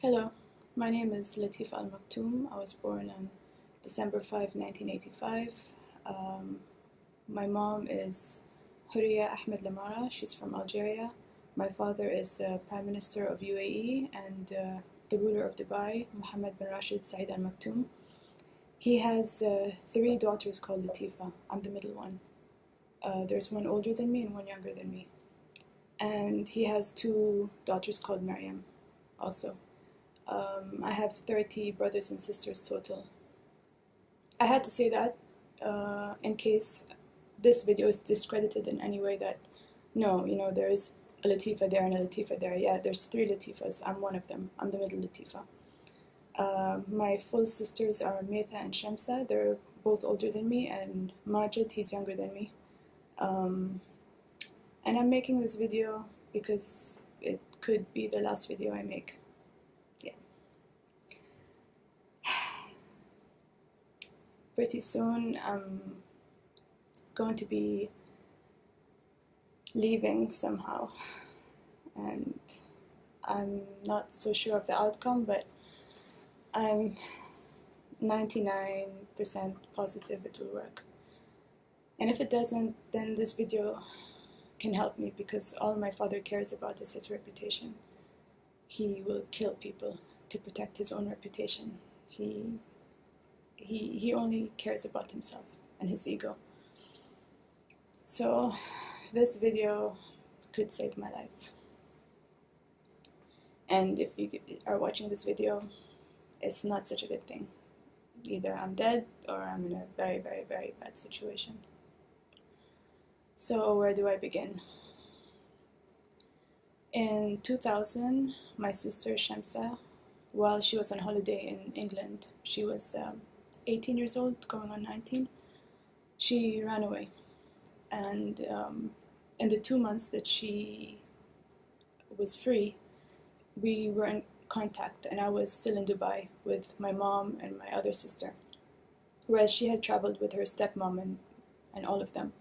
Hello, my name is Latifa Al Mektoum. I was born on December 5, 1985. Um, my mom is Huriya Ahmed Lamara. She's from Algeria. My father is the Prime Minister of UAE and the ruler of Dubai, محمد bin Rashid Saeed Al Maktoum. He has three daughters called Latifa. I'm the middle one. There's one older than me and one younger than me. And he has two daughters called Maryam also. I have 30 brothers and sisters total. I had to say that in case this video is discredited in any way that, no, there is a Latifa there and a Latifa there. Yeah, there's three Latifas. I'm one of them. I'm the middle Latifa. My full sisters are Metha and Shamsa. They're both older than me, and Majid, he's younger than me. And I'm making this video because it could be the last video I make. Pretty soon I'm going to be leaving somehow, and I'm not so sure of the outcome, but I'm 99% positive it will work. And if it doesn't, then this video can help me, because all my father cares about is his reputation. He will kill people to protect his own reputation. He only cares about himself and his ego. So this video could save my life. And if you are watching this video, it's not such a good thing. Either I'm dead or I'm in a very, very, very bad situation. So where do I begin? In 2000, my sister Shamsa, while she was on holiday in England, she was 18 years old, going on 19, she ran away. And in the 2 months that she was free, we were in contact, and I was still in Dubai with my mom and my other sister, whereas she had traveled with her stepmom and all of them.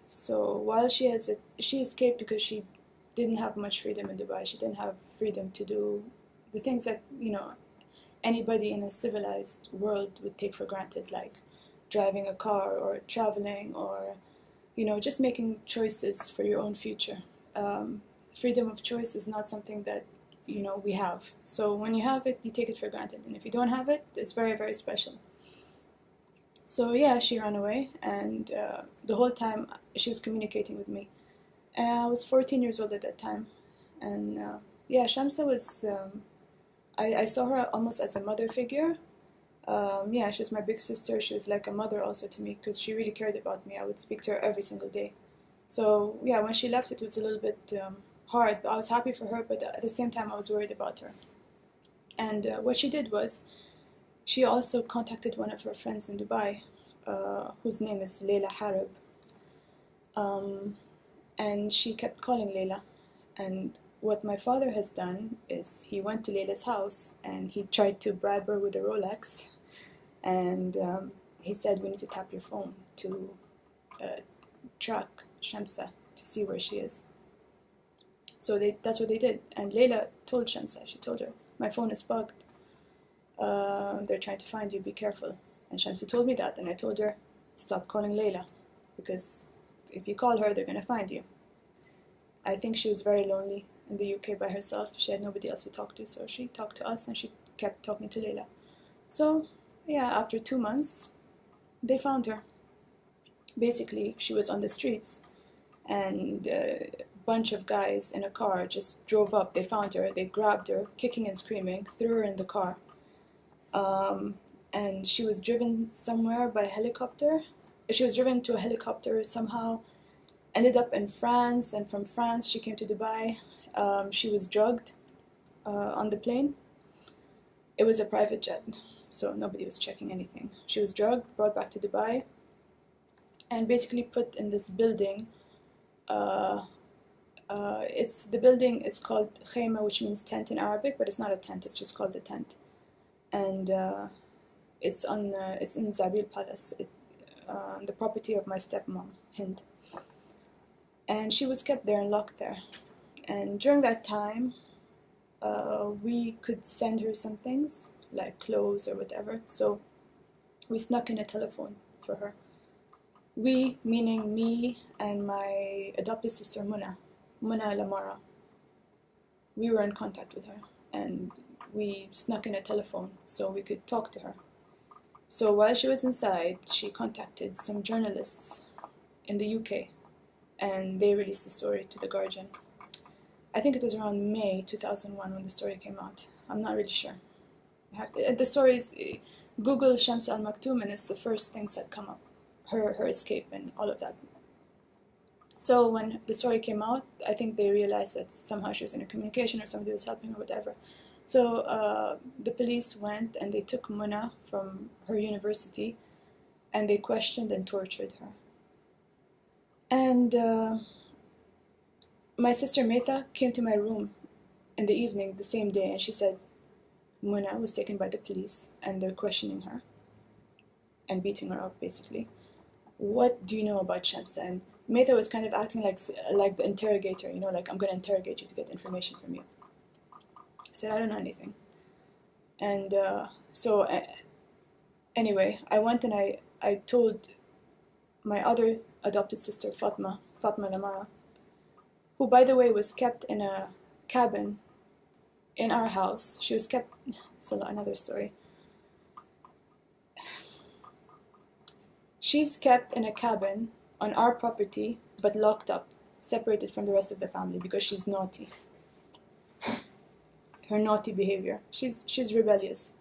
So while she escaped because she didn't have much freedom in Dubai. She didn't have freedom to do the things that, anybody in a civilized world would take for granted, like driving a car or traveling or, just making choices for your own future. Freedom of choice is not something that, we have. So when you have it, you take it for granted. And if you don't have it, it's very, very special. So yeah, she ran away, and the whole time she was communicating with me. I was 14 years old at that time. And yeah, Shamsa was... I saw her almost as a mother figure. Yeah, she was my big sister. She was like a mother also to me, because she really cared about me. I would speak to her every single day. So yeah, when she left, it was a little bit hard. But I was happy for her, but at the same time I was worried about her. And what she did was, she also contacted one of her friends in Dubai, whose name is Layla Harib. And she kept calling Layla. And what my father has done is he went to Layla's house and he tried to bribe her with a Rolex, and he said, we need to tap your phone to track Shamsa to see where she is. So that's what they did, and Layla told Shamsa, she told her, my phone is bugged, they're trying to find you, be careful. And Shamsa told me that, and I told her, stop calling Layla, because if you call her, they're going to find you. I think she was very lonely in the UK by herself. She had nobody else to talk to, so she talked to us and she kept talking to Layla. So yeah, after 2 months, they found her. Basically, she was on the streets, and a bunch of guys in a car just drove up. They found her, they grabbed her, kicking and screaming, threw her in the car. And she was driven somewhere by helicopter. She was driven to a helicopter somehow, ended up in France, and from France she came to Dubai. She was drugged on the plane. It was a private jet, so nobody was checking anything. She was drugged, brought back to Dubai, and basically put in this building. The building is called khayma, which means tent in Arabic, but it's not a tent, it's just called a tent. And it's in Zabil Palace, the property of my stepmom, Hind. And she was kept there and locked there. And during that time, we could send her some things, like clothes or whatever. So we snuck in a telephone for her. We, meaning me and my adopted sister Muna Lamara. We were in contact with her, and we snuck in a telephone so we could talk to her. So while she was inside, she contacted some journalists in the UK, and they released the story to The Guardian. I think it was around May 2001 when the story came out. I'm not really sure. The story is, Google Shams al-Maktoum and it's the first things that come up. Her escape and all of that. So when the story came out, I think they realized that somehow she was in a communication or somebody was helping her, whatever. So the police went and they took Muna from her university and they questioned and tortured her. And my sister Metha came to my room in the evening the same day and she said Muna was taken by the police and they're questioning her and beating her up basically. What do you know about Shamsa? And Metha was kind of acting like the interrogator, you know, like I'm going to interrogate you to get information from you. I said, I don't know anything. And anyway, I went and I told my other adopted sister, Fatma Lamara, who by the way was kept in a cabin in our house. She was kept, it's another story. She's kept in a cabin on our property, but locked up, separated from the rest of the family because she's naughty. Her naughty behavior. She's rebellious.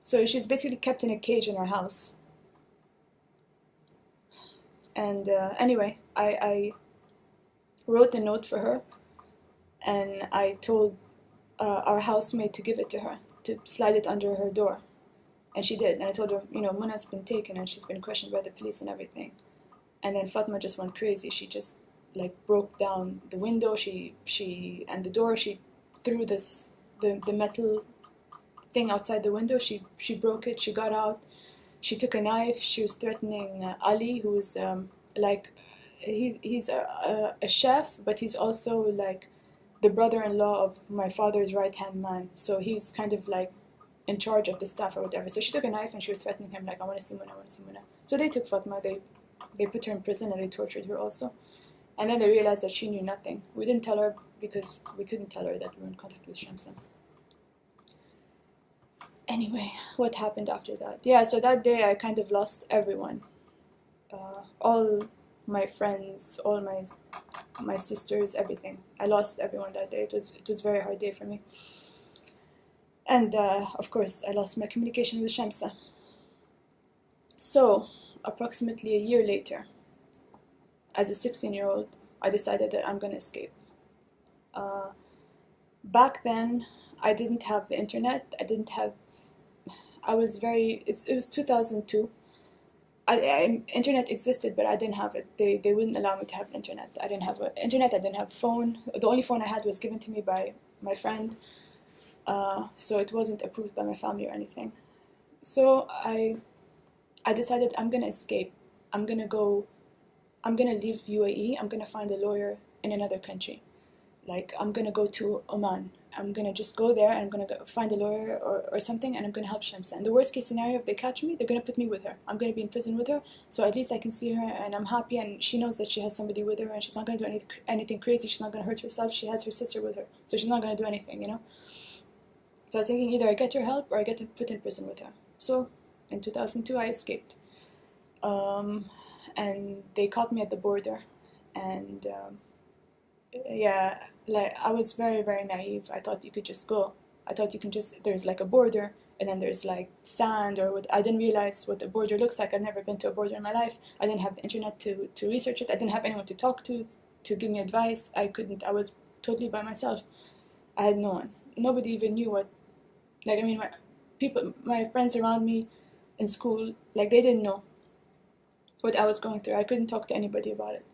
So she's basically kept in a cage in our house. And anyway, I wrote a note for her, and I told our housemaid to give it to her, to slide it under her door. And she did, and I told her, you know, Muna's been taken and she's been questioned by the police and everything. And then Fatma just went crazy. She just like broke down the window. She and the door. She threw the metal thing outside the window. She broke it. She got out. She took a knife. She was threatening Ali, who is he's a chef, but he's also like the brother-in-law of my father's right-hand man. So he's kind of like in charge of the staff or whatever. So she took a knife and she was threatening him like, I want to see Muna, I want to see Muna. So they took Fatma, they put her in prison and they tortured her also. And then they realized that she knew nothing. We didn't tell her because we couldn't tell her that we were in contact with Shamsa. Anyway, what happened after that? Yeah, so that day I kind of lost everyone. All my friends, all my sisters, everything. I lost everyone that day. It was a very hard day for me. And of course, I lost my communication with Shamsa. So, approximately a year later, as a 16-year-old, I decided that I'm going to escape. Back then, I didn't have the internet. It was 2002. Internet existed, but I didn't have it. They wouldn't allow me to have internet. I didn't have internet, I didn't have phone. The only phone I had was given to me by my friend. So it wasn't approved by my family or anything. So I decided I'm gonna escape. I'm gonna leave UAE. I'm gonna find a lawyer in another country. Like, I'm gonna go to Oman. I'm gonna just go there and I'm gonna find a lawyer or something, and I'm gonna help Shamsa. And the worst case scenario, if they catch me, they're gonna put me with her. I'm gonna be in prison with her, so at least I can see her and I'm happy, and she knows that she has somebody with her and she's not gonna do anything crazy. She's not gonna hurt herself. She has her sister with her, so she's not gonna do anything, you know? So I was thinking either I get her help or I get put in prison with her. So in 2002 I escaped. And they caught me at the border. And yeah, like I was very, very naive. I thought you could just go. I thought you can just, there's like a border and then there's like sand or what. I didn't realize what the border looks like. I've never been to a border in my life. I didn't have the internet to research it. I didn't have anyone to talk to give me advice. I was totally by myself. I had no one. Nobody even knew what, like, I mean, my friends around me in school, like, they didn't know what I was going through. I couldn't talk to anybody about it.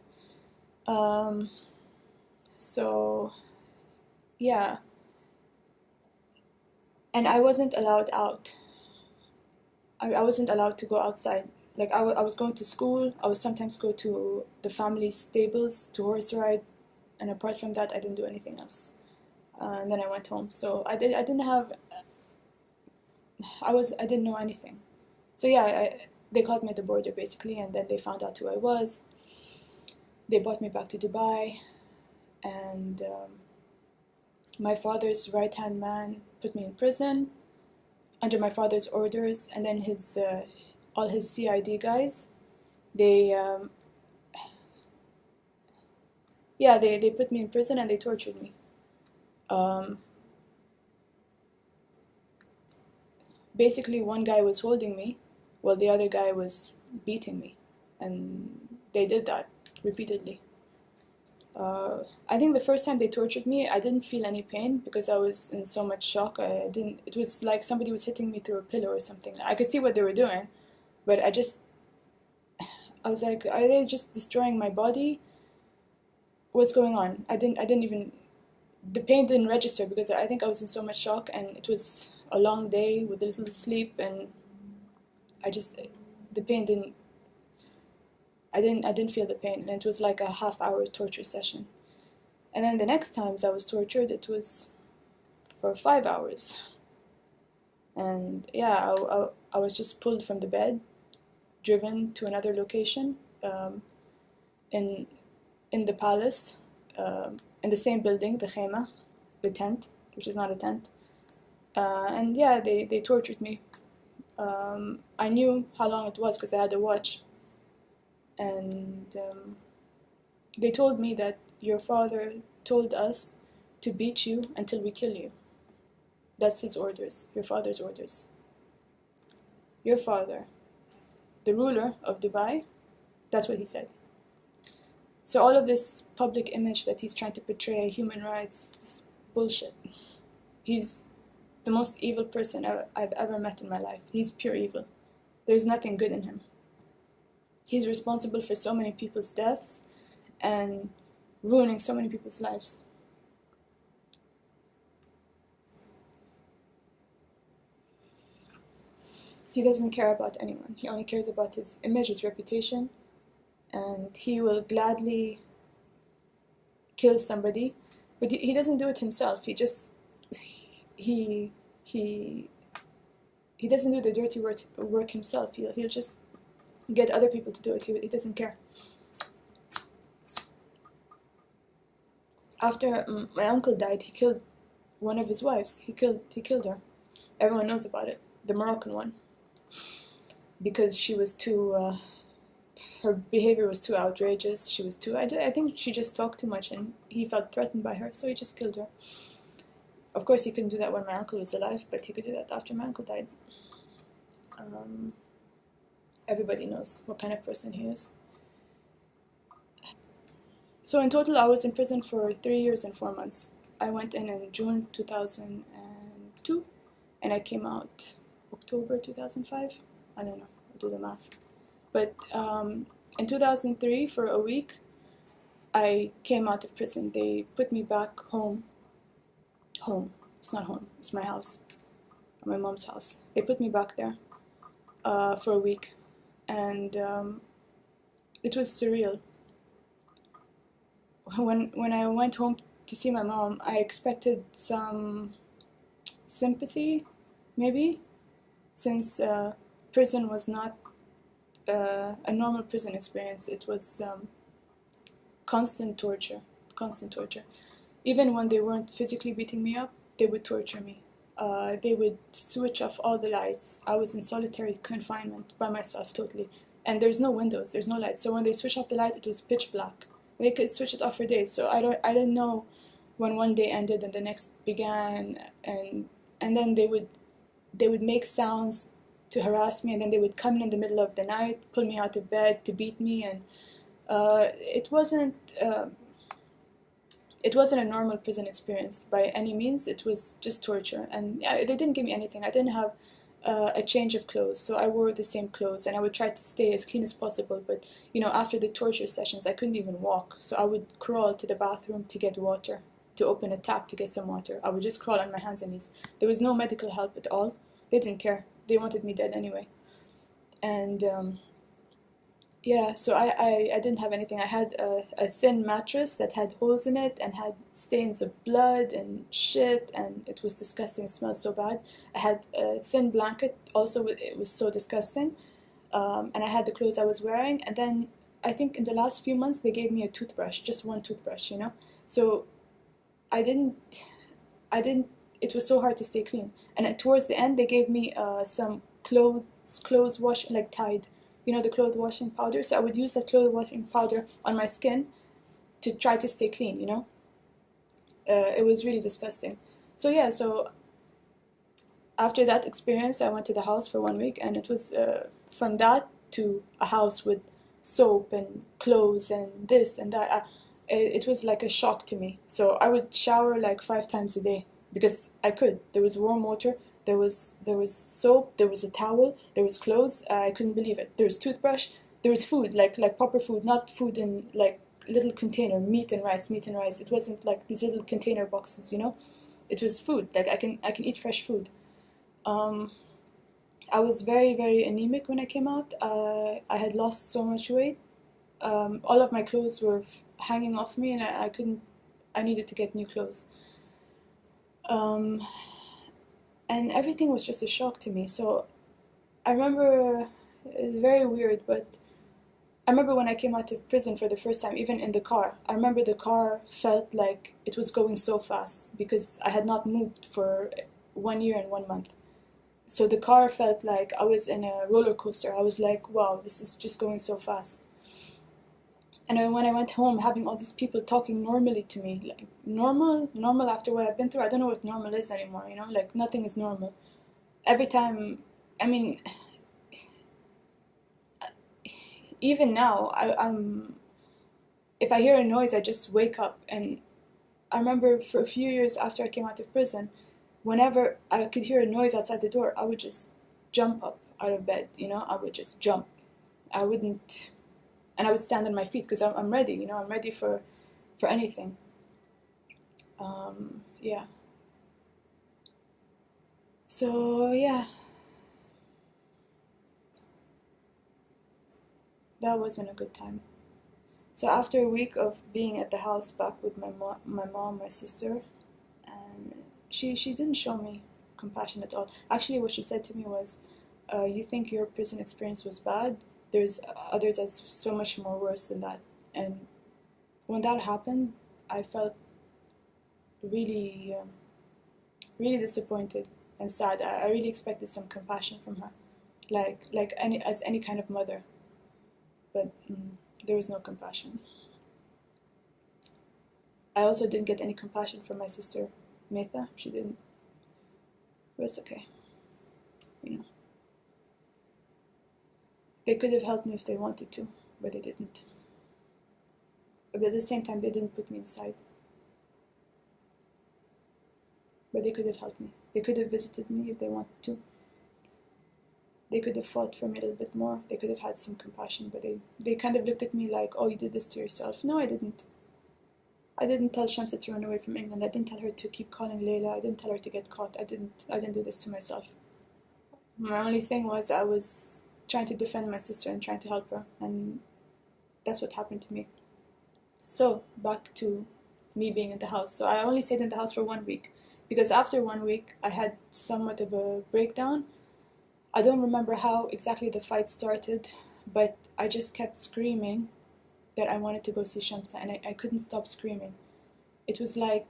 So, yeah. And I wasn't allowed out. I wasn't allowed to go outside. Like, I was going to school. I would sometimes go to the family stables to horse ride. And apart from that, I didn't do anything else. and then I went home. So I didn't have, I didn't know anything. So yeah, they caught me at the border basically, and then they found out who I was. They brought me back to Dubai, and my father's right-hand man put me in prison under my father's orders, and then his all his CID guys, they they put me in prison and they tortured me. Um, Basically, one guy was holding me while the other guy was beating me, and they did that repeatedly. I think the first time they tortured me, I didn't feel any pain because I was in so much shock. I didn't. It was like somebody was hitting me through a pillow or something. I could see what they were doing, but I was like, are they just destroying my body? What's going on? I didn't even. The pain didn't register because I think I was in so much shock, and it was a long day with little sleep, and I just the pain didn't. I didn't feel the pain, and it was like a half-hour torture session. And then the next times I was tortured, it was for 5 hours. And yeah, I was just pulled from the bed, driven to another location, in the palace, in the same building, the khema, the tent, which is not a tent. And yeah, they tortured me. I knew how long it was because I had a watch. And they told me that your father told us to beat you until we kill you. That's his orders, your father's orders. Your father, the ruler of Dubai, that's what he said. So all of this public image that he's trying to portray, human rights, is bullshit. He's the most evil person I've ever met in my life. He's pure evil. There's nothing good in him. He's responsible for so many people's deaths and ruining so many people's lives. He doesn't care about anyone. He only cares about his image, his reputation, and he will gladly kill somebody, but he doesn't do it himself. He doesn't do the dirty work himself. He'll just get other people to do it. He doesn't care. After my uncle died, he killed one of his wives. He killed her. Everyone knows about it. The Moroccan one, because she was too. Her behavior was too outrageous. She was too. I think she just talked too much, and he felt threatened by her, so he just killed her. Of course, he couldn't do that when my uncle was alive, but he could do that after my uncle died. Everybody knows what kind of person he is. So in total, I was in prison for 3 years and 4 months. I went in June 2002, and I came out October 2005. I don't know, I'll do the math. But in 2003, for a week, I came out of prison. They put me back home. Home. It's not home. It's my house. My mom's house. They put me back there for a week. And it was surreal. When I went home to see my mom, I expected some sympathy, maybe, since prison was not a normal prison experience. It was constant torture. Even when they weren't physically beating me up, they would torture me. They would switch off all the lights. I was in solitary confinement by myself, totally. And there's no windows, there's no lights. So when they switched off the light, it was pitch black. They could switch it off for days. So I didn't know when one day ended and the next began. And then they would make sounds to harass me, and then they would come in the middle of the night, pull me out of bed to beat me, and it wasn't a normal prison experience by any means. It was just torture, and they didn't give me anything. I didn't have a change of clothes, so I wore the same clothes, and I would try to stay as clean as possible, but after the torture sessions, I couldn't even walk, so I would crawl to the bathroom to get water, to open a tap to get some water. I would just crawl on my hands and knees. There was no medical help at all. They didn't care. They wanted me dead anyway. And Yeah, so I didn't have anything. I had a thin mattress that had holes in it and had stains of blood and shit, and it was disgusting. It smelled so bad. I had a thin blanket, also, it was so disgusting. And I had the clothes I was wearing, and then I think in the last few months they gave me a toothbrush, just one toothbrush, you know? So I didn't, I didn't, it was so hard to stay clean. And towards the end, they gave me some clothes wash, like Tide, you know, the clothes washing powder. So I would use that clothes washing powder on my skin to try to stay clean, you know? It was really disgusting. So yeah, so after that experience, I went to the house for 1 week, and it was from that to a house with soap and clothes and this and that. It was like a shock to me. So I would shower like 5 times a day because I could. There was warm water, there was soap, there was a towel, there was clothes. I couldn't believe it. There was toothbrush, there was food, like proper food, not food in like little container, meat and rice, meat and rice. It wasn't like these little container boxes, you know. It was food. Like I can eat fresh food. Um, I was very, very anemic when I came out. I had lost so much weight. All of my clothes were hanging off me, and I couldn't. I needed to get new clothes. Um, and everything was just a shock to me. So I remember it's very weird, but I remember when I came out of prison for the first time, even in the car. I remember the car felt like it was going so fast because I had not moved for 1 year and 1 month. So the car felt like I was in a roller coaster. I was like, wow, this is just going so fast. And when I went home, having all these people talking normally to me, like normal after what I've been through, I don't know what normal is anymore, you know, like nothing is normal. Every time, I mean, even now, if I hear a noise, I just wake up. And I remember for a few years after I came out of prison, whenever I could hear a noise outside the door, I would just jump up out of bed, you know, I would just jump. I wouldn't, and I would stand on my feet because I'm ready, you know, I'm ready for anything. Yeah. So, yeah, that wasn't a good time. So, after a week of being at the house back with my mom, my sister, and she didn't show me compassion at all. Actually, what she said to me was, "You think your prison experience was bad? There's others that's so much more worse than that." And when that happened, I felt really, really disappointed and sad. I really expected some compassion from her, like any kind of mother, but there was no compassion. I also didn't get any compassion from my sister, Metha. She didn't. But it's okay, you know. They could have helped me if they wanted to, but they didn't. But at the same time, they didn't put me inside. But they could have helped me. They could have visited me if they wanted to. They could have fought for me a little bit more. They could have had some compassion, but they kind of looked at me like, oh, you did this to yourself. No, I didn't. I didn't tell Shamsa to run away from England. I didn't tell her to keep calling Layla. I didn't tell her to get caught. I didn't do this to myself. My only thing was I was trying to defend my sister and trying to help her, and that's what happened to me. So, back to me being in the house. So, I only stayed in the house for 1 week because after 1 week, I had somewhat of a breakdown. I don't remember how exactly the fight started, but I just kept screaming that I wanted to go see Shamsa, and I couldn't stop screaming. It was like,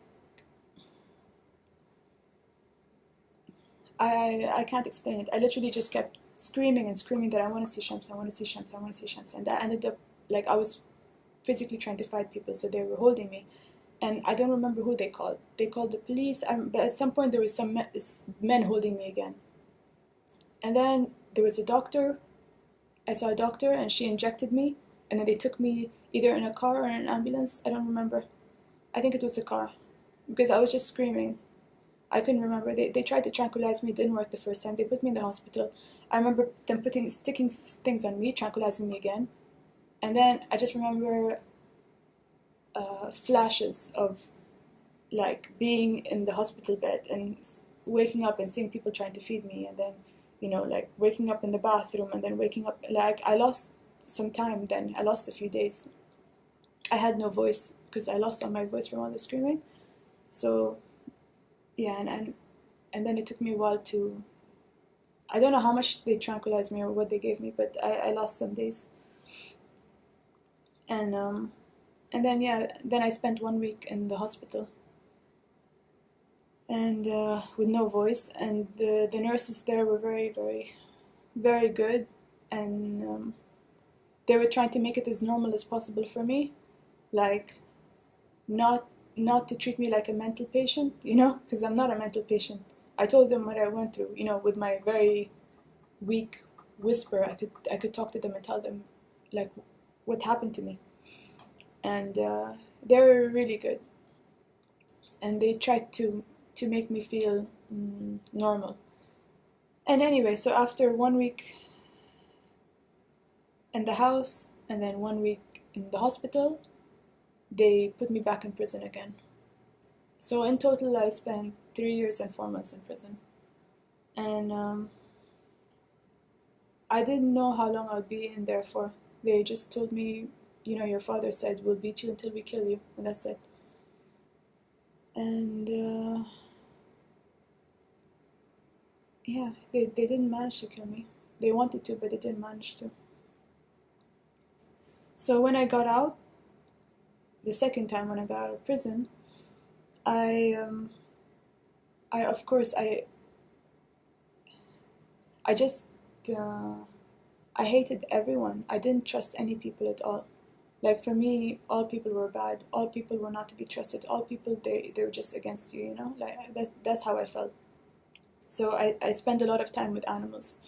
I can't explain it. I literally just kept screaming and screaming that I want to see Shamsa, I want to see Shamsa, I want to see Shamsa. And I ended up, like, I was physically trying to fight people, so they were holding me. And I don't remember who they called. They called the police, but at some point there was some men holding me again. And then there was a doctor. I saw a doctor, and she injected me. And then they took me either in a car or in an ambulance. I don't remember. I think it was a car, because I was just screaming. I couldn't remember. They tried to tranquilize me. It didn't work the first time. They put me in the hospital. I remember them sticking things on me, tranquilizing me again. And then I just remember flashes of like being in the hospital bed and waking up and seeing people trying to feed me, and then like waking up in the bathroom, and then waking up, like I lost some time. Then I lost a few days. I had no voice because I lost all my voice from all the screaming. So yeah, and then it took me a while to, I don't know how much they tranquilized me or what they gave me, but I lost some days. And then yeah, then I spent 1 week in the hospital, and with no voice, and the nurses there were very, very, very good, and they were trying to make it as normal as possible for me, like not to treat me like a mental patient, you know, because I'm not a mental patient. I told them what I went through, you know, with my very weak whisper. I could talk to them and tell them like what happened to me, and they were really good, and they tried to make me feel normal. And anyway, so after 1 week in the house and then 1 week in the hospital, they put me back in prison again. So in total, I spent 3 years and 4 months in prison, and I didn't know how long I'd be in there for. They just told me, you know, your father said we'll beat you until we kill you, and that's it. And yeah, they didn't manage to kill me. They wanted to, but they didn't manage to. So when I got out, the second time when I got out of prison, I of course I just I hated everyone. I didn't trust any people at all. Like for me, all people were bad. All people were not to be trusted. All people, they were just against you, you know? Like that's how I felt. So I spent a lot of time with animals.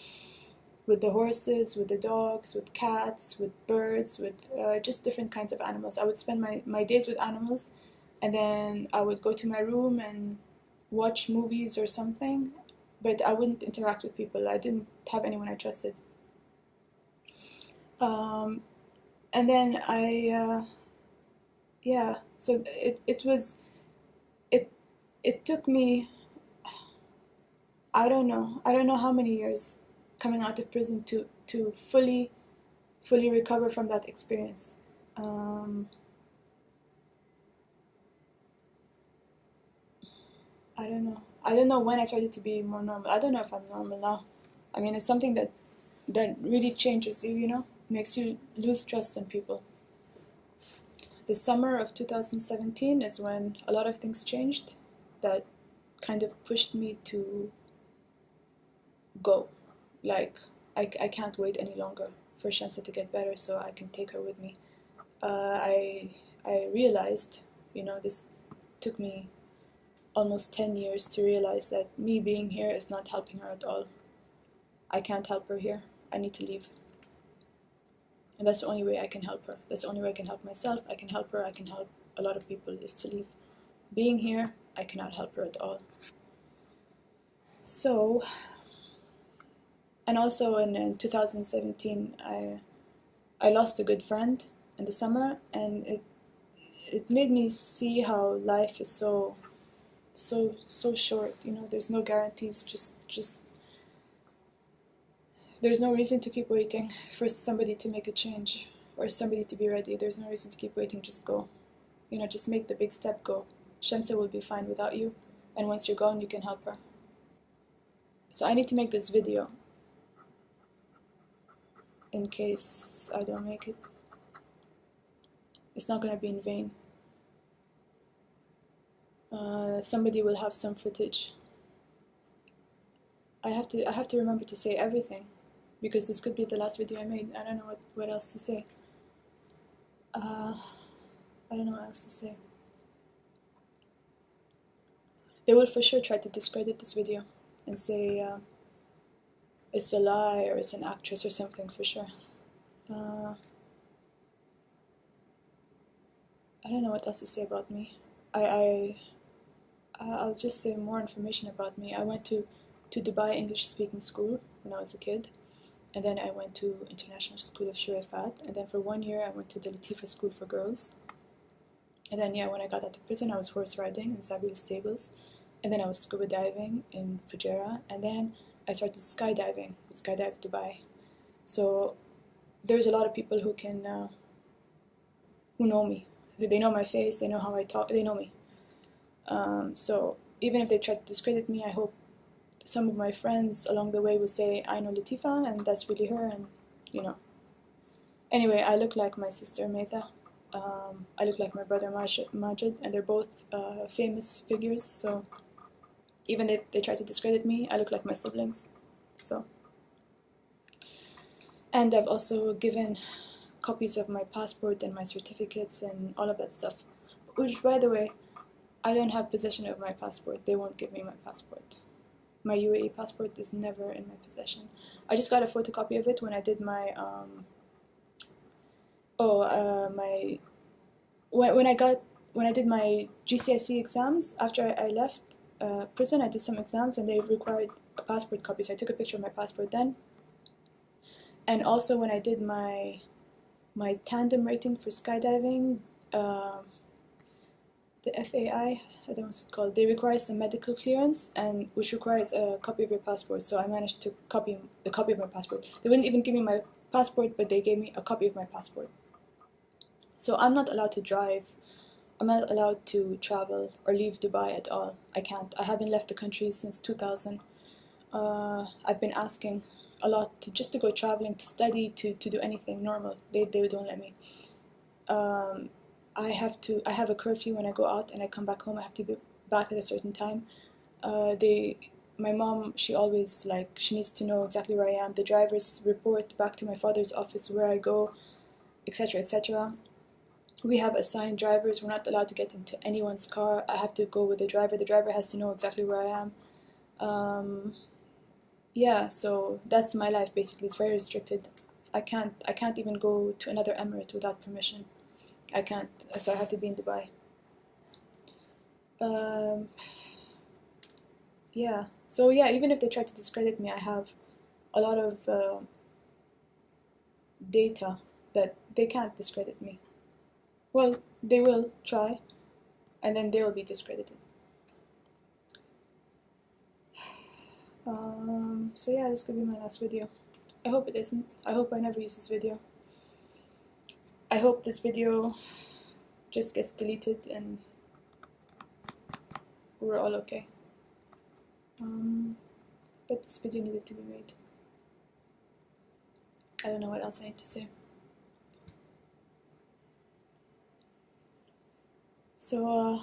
With the horses, with the dogs, with cats, with birds, with just different kinds of animals. I would spend my days with animals, and then I would go to my room and watch movies or something, but I wouldn't interact with people. I didn't have anyone I trusted. And then yeah, so it took me, I don't know how many years coming out of prison to fully recover from that experience. I don't know when I started to be more normal. I don't know if I'm normal now. I mean, it's something that really changes you, you know, makes you lose trust in people. The summer of 2017 is when a lot of things changed that kind of pushed me to go. Like, I can't wait any longer for Shamsa to get better so I can take her with me. I realized, you know, this took me almost 10 years to realize that me being here is not helping her at all. I can't help her here. I need to leave. And that's the only way I can help her. That's the only way I can help myself. I can help her. I can help a lot of people, is to leave. Being here, I cannot help her at all. So, and also in 2017, I lost a good friend in the summer, and it made me see how life is so short. You know, there's no guarantees. Just there's no reason to keep waiting for somebody to make a change or somebody to be ready. There's no reason to keep waiting. Just go. You know, just make the big step. Go. Shamsa will be fine without you, and once you're gone, you can help her. So I need to make this video in case I don't make it. It's not gonna be in vain. Somebody will have some footage. I have to remember to say everything, because this could be the last video I made. I don't know what else to say. I don't know what else to say. They will for sure try to discredit this video and say it's a lie or it's an actress or something, for sure. I don't know what else to say about me. I'll just say more information about me. I went to Dubai English speaking school when I was a kid, and then I went to International School of Shurafat, and then for 1 year I went to the Latifa school for girls. And then yeah, when I got out of prison, I was horse riding in Zabil stables, and then I was scuba diving in Fujairah, and then I started skydiving with Skydive Dubai. So there's a lot of people who can, who know me. They know my face, they know how I talk, they know me. So even if they try to discredit me, I hope some of my friends along the way will say, I know Latifa, and that's really her, and you know. Anyway, I look like my sister Metha. I look like my brother Majid, and they're both famous figures, so even if they try to discredit me, I look like my siblings. So, and I've also given copies of my passport and my certificates and all of that stuff, which, by the way, I don't have possession of my passport. They won't give me my passport. My UAE passport is never in my possession. I just got a photocopy of it when I did my when I did my GCSE exams. After I left prison, I did some exams and they required a passport copy, so I took a picture of my passport then. And also when I did my tandem rating for skydiving, the FAI, I don't know what it's called, they require some medical clearance, and which requires a copy of your passport, so I managed to copy the copy of my passport. They wouldn't even give me my passport, but they gave me a copy of my passport. So I'm not allowed to drive, I'm not allowed to travel or leave Dubai at all. I can't. I haven't left the country since 2000. I've been asking a lot just to go traveling, to study, to do anything normal. They don't let me. I have a curfew when I go out and I come back home. I have to be back at a certain time. My mom, she always, she needs to know exactly where I am. The drivers report back to my father's office where I go, etc., etc. We have assigned drivers. We're not allowed to get into anyone's car. I have to go with the driver. The driver has to know exactly where I am. Yeah, so that's my life basically. It's very restricted. I can't even go to another emirate without permission. I can't, so I have to be in Dubai. Yeah, so yeah, even if they try to discredit me, I have a lot of data that they can't discredit me. Well, they will try, and then they will be discredited. So yeah, this could be my last video. I hope it isn't. I hope I never use this video. I hope this video just gets deleted and we're all okay. But this video needed to be made. I don't know what else I need to say. So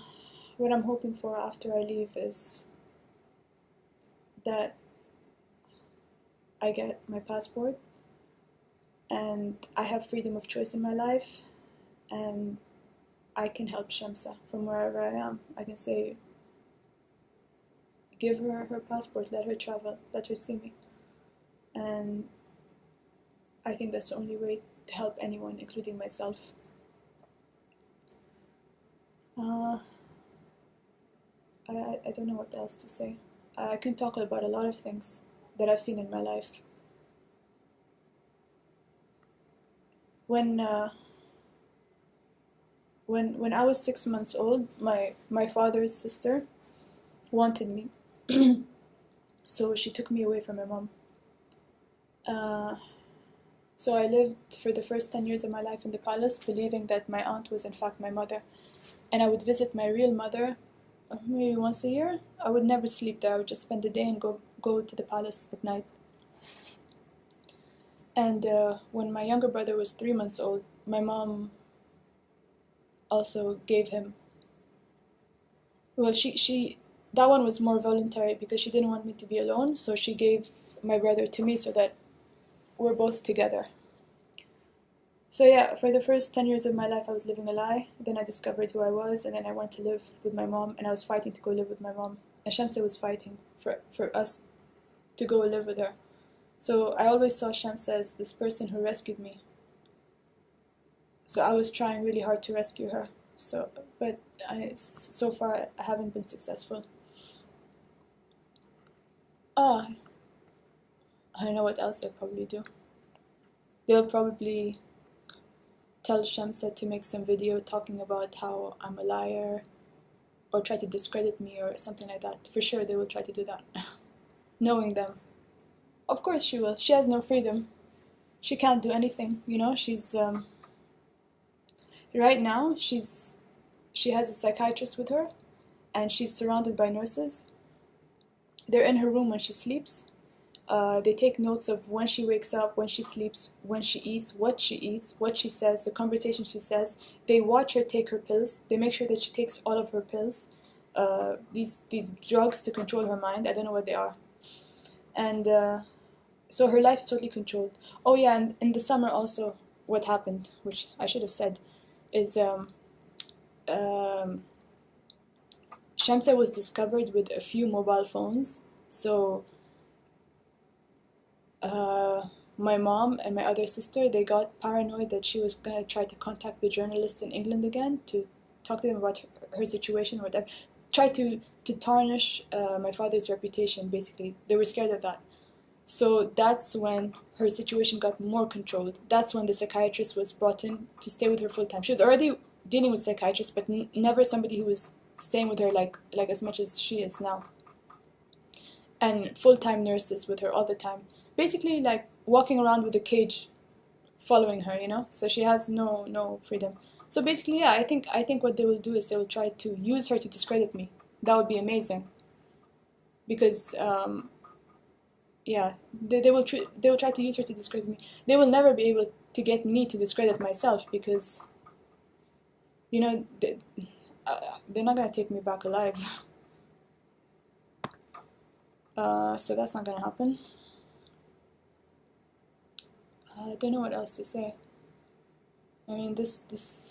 what I'm hoping for after I leave is that I get my passport and I have freedom of choice in my life, and I can help Shamsa from wherever I am. I can say, give her her passport, let her travel, let her see me. And I think that's the only way to help anyone, including myself. I don't know what else to say. I can talk about a lot of things that I've seen in my life. When I was 6 months old, my father's sister wanted me, so she took me away from my mom. So I lived for the first 10 years of my life in the palace, believing that my aunt was in fact my mother. And I would visit my real mother maybe once a year. I would never sleep there. I would just spend the day and go to the palace at night. And when my younger brother was 3 months old, my mom also gave him, well, that one was more voluntary because she didn't want me to be alone, so she gave my brother to me so that we're both together. So yeah, for the first 10 years of my life I was living a lie. Then I discovered who I was, and then I went to live with my mom, and I was fighting to go live with my mom. And Shamsa was fighting for us to go live with her. So I always saw Shamsa as this person who rescued me. So I was trying really hard to rescue her. But so far I haven't been successful. I don't know what else they'll probably do. They'll probably tell Shamsa to make some video talking about how I'm a liar, or try to discredit me or something like that. For sure they will try to do that. Knowing them. Of course she will. She has no freedom. she can't do anything, you know. She's right now she has a psychiatrist with her, and she's surrounded by nurses. They're in her room when she sleeps. They take notes of when she wakes up, when she sleeps, when she eats, what she says, the conversation she says. They watch her take her pills. They make sure that she takes all of her pills. These drugs to control her mind. I don't know what they are. And so her life is totally controlled. Oh yeah, and in the summer also, what happened, which I should have said, is um, Shamsa was discovered with a few mobile phones. So my mom and my other sister, they got paranoid that she was gonna try to contact the journalist in England again to talk to them about her situation or whatever. Try to tarnish my father's reputation, basically. They were scared of that. So that's when her situation got more controlled. That's when the psychiatrist was brought in to stay with her full time. She was already dealing with psychiatrists, but never somebody who was staying with her like as much as she is now. And full-time nurses with her all the time. Basically like walking around with a cage following her, you know? So she has no freedom. So basically, yeah, I think what they will do is they will try to use her to discredit me. That would be amazing. Because yeah, they will try to use her to discredit me. They will never be able to get me to discredit myself because, you know, they're not gonna take me back alive. So that's not gonna happen. I don't know what else to say. I mean, this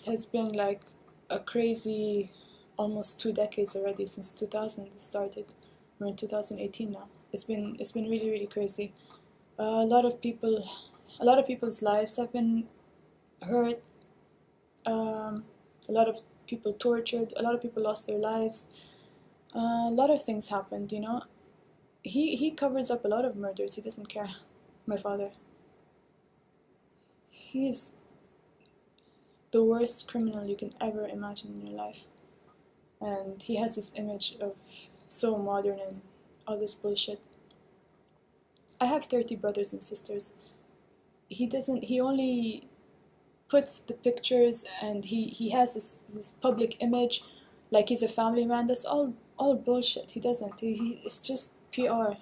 has been like a crazy, almost 2 decades already since 2000 it started. We're in 2018 now. It's been really crazy. A lot of people's lives have been hurt. A lot of people tortured. A lot of people lost their lives. A lot of things happened. You know, he covers up a lot of murders. He doesn't care. My father. He's the worst criminal you can ever imagine in your life. And he has this image of so modern and all this bullshit. I have 30 brothers and sisters. He only puts the pictures and he has this public image like he's a family man. That's all bullshit. He doesn't. It's just PR.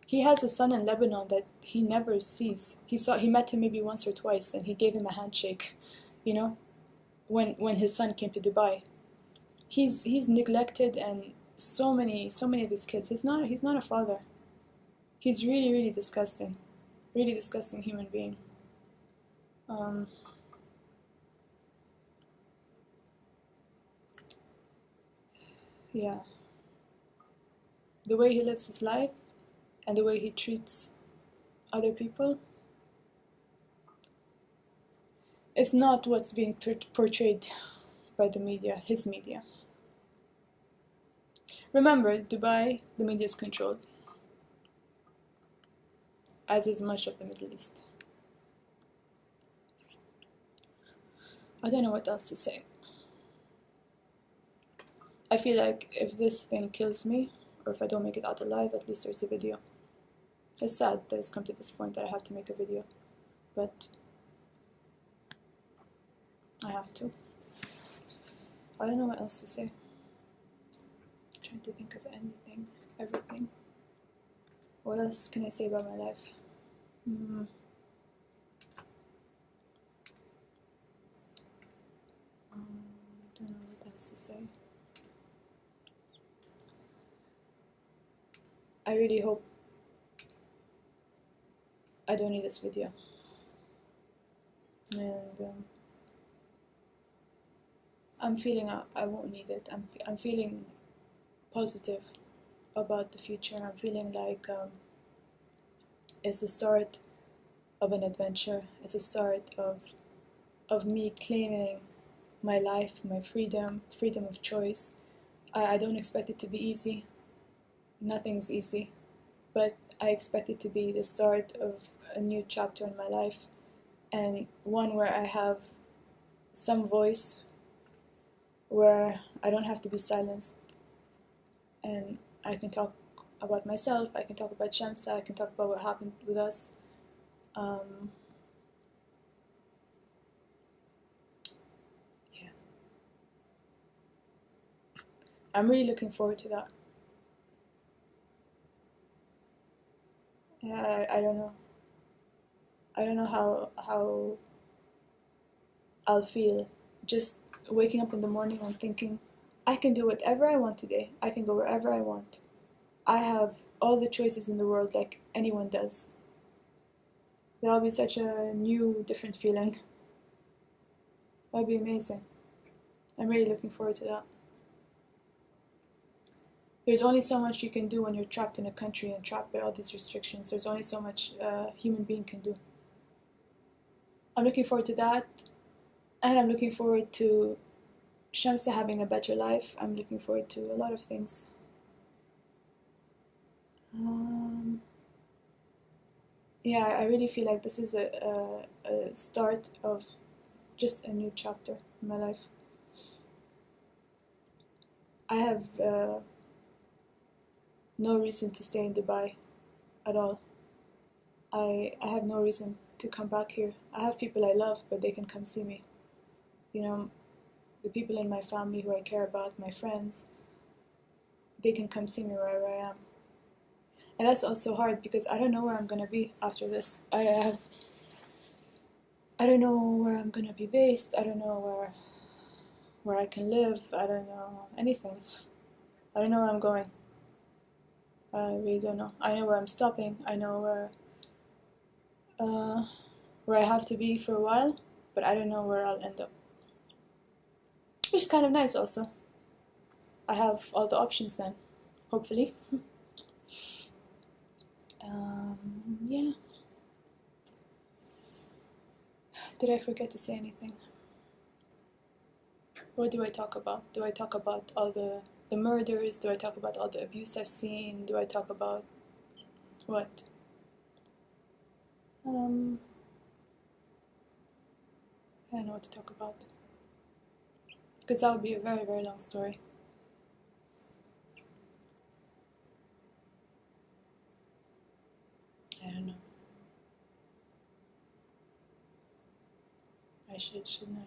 He has a son in Lebanon that he never sees. He met him maybe once or twice and he gave him a handshake, you know, when his son came to Dubai. He's neglected, and so many of his kids. He's not a father. He's really disgusting. Really disgusting human being. Yeah. The way he lives his life and the way he treats other people is not what's being portrayed by the media, his media. Remember, Dubai, the media is controlled, as is much of the Middle East. I don't know what else to say. I feel like if this thing kills me, or if I don't make it out alive, at least there's a video. It's sad that it's come to this point that I have to make a video, but I have to. I don't know what else to say. I'm trying to think of anything, everything. What else can I say about my life? I don't know what else to say. I really hope I don't need this video. And I'm feeling I won't need it. I'm feeling positive about the future. I'm feeling like it's the start of an adventure. It's the start of me claiming my life, my freedom of choice. I don't expect it to be easy. Nothing's easy, but I expect it to be the start of a new chapter in my life, and one where I have some voice, where I don't have to be silenced, and I can talk about myself, I can talk about Shamsa, I can talk about what happened with us, Um, yeah, I'm really looking forward to that. Yeah, I don't know. I don't know how I'll feel just waking up in the morning and thinking, I can do whatever I want today. I can go wherever I want. I have all the choices in the world like anyone does. That'll be such a new, different feeling. That'll be amazing. I'm really looking forward to that. There's only so much you can do when you're trapped in a country and trapped by all these restrictions. There's only so much a human being can do. I'm looking forward to that, and I'm looking forward to Shamsa having a better life. I'm looking forward to a lot of things. Yeah, I really feel like this is a start of just a new chapter in my life. I have no reason to stay in Dubai at all. I have no reason to come back here. I have people I love, but they can come see me. You know, the people in my family who I care about, my friends, they can come see me wherever I am. And that's also hard because I don't know where I'm gonna be after this. I don't know where I'm gonna be based. I don't know where I can live. I don't know anything. I don't know where I'm going. I really don't know. I know where I'm stopping. I know where I have to be for a while, but I don't know where I'll end up. Which is kind of nice also. I have all the options then, hopefully. Yeah. Did I forget to say anything? What do I talk about? Do I talk about all the murders? Do I talk about all the abuse I've seen? Do I talk about what? I don't know what to talk about. Because that would be a very, very long story. I don't know. I shouldn't I?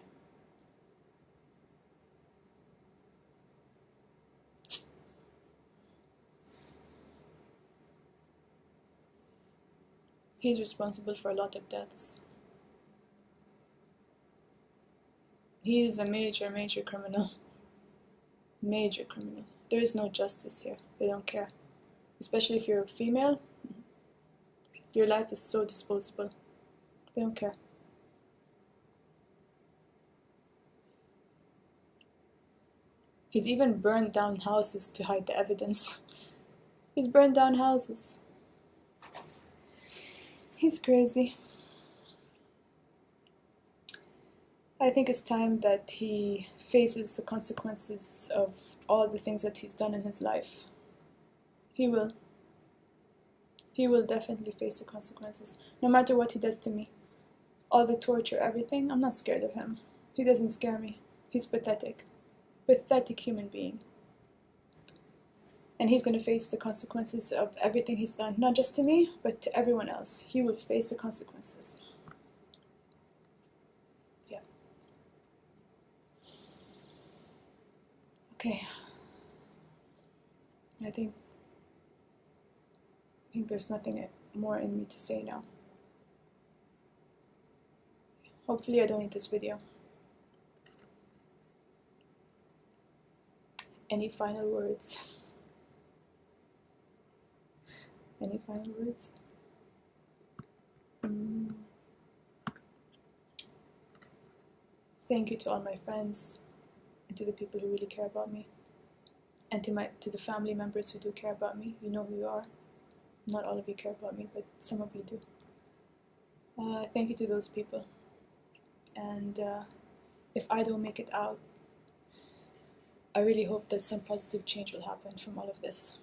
He's responsible for a lot of deaths. He is a major, major criminal. Major criminal. There is no justice here. They don't care. Especially if you're a female, your life is so disposable. They don't care. He's even burned down houses to hide the evidence. He's burned down houses. He's crazy. I think it's time that he faces the consequences of all the things that he's done in his life. He will. He will definitely face the consequences, no matter what he does to me. All the torture, everything, I'm not scared of him. He doesn't scare me. He's pathetic. Pathetic human being. And he's going to face the consequences of everything he's done, not just to me, but to everyone else. He will face the consequences. Yeah. Okay. I think there's nothing more in me to say now. Hopefully I don't need this video. Any final words? Any final words? Thank you to all my friends and to the people who really care about me, and to the family members who do care about me. You know who you are. Not all of you care about me, but some of you do. Thank you to those people. And if I don't make it out, I really hope that some positive change will happen from all of this.